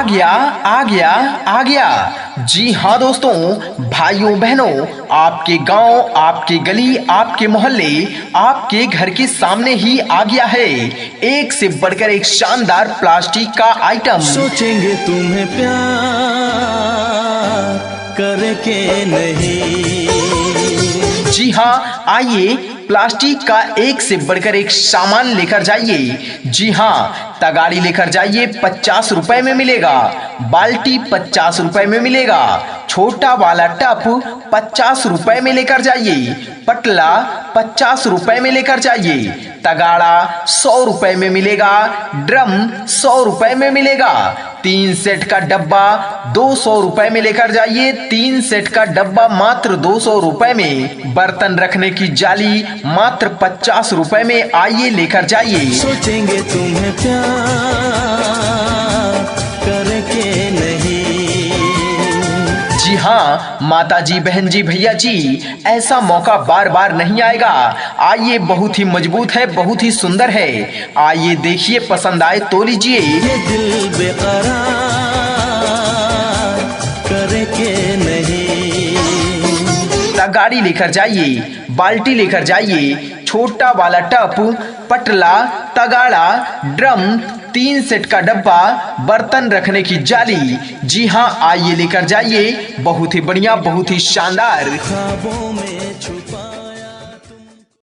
गया आ गया आ गया। जी हाँ दोस्तों, भाइयों बहनों, आपके गांव, आपके गली, आपके मोहल्ले, आपके घर के सामने ही आ गया है एक से बढ़कर एक शानदार प्लास्टिक का आइटम। सोचेंगे तुम्हें प्यार करके नहीं। जी हाँ, आइए प्लास्टिक का एक से बढ़कर एक सामान लेकर जाइए। जी हाँ, तगाड़ी लेकर जाइए, 50 रुपए में मिलेगा। बाल्टी 50 रुपए में मिलेगा। छोटा वाला टप 50 रुपए में लेकर जाइए। पटला 50 रुपए में लेकर जाइए। तगाड़ा 100 रुपए में मिलेगा। ड्रम 100 रुपए में मिलेगा। 3 सेट का डब्बा 200 रुपए में लेकर जाइए। 3 सेट का डब्बा मात्र 200 रुपए में। बर्तन रखने की जाली मात्र 50 रुपए में, आइए लेकर जाइए। सोचेंगे तुम्हें प्यार करके नहीं। जी हाँ माता जी, बहन जी, भैया जी, ऐसा मौका बार बार नहीं आएगा। आइए, बहुत ही मजबूत है, बहुत ही सुंदर है। आइए देखिए, पसंद आए तो लीजिए। ये दिल बेकरार करके नहीं। तगाड़ी लेकर जाइए, बाल्टी लेकर जाइए, छोटा वाला टप, पटला, तगाड़ा, ड्रम, 3 सेट का डब्बा, बर्तन रखने की जाली। जी हाँ, आइए लेकर जाइए। बहुत ही बढ़िया, बहुत ही शानदार। ख्वाबों में छुपा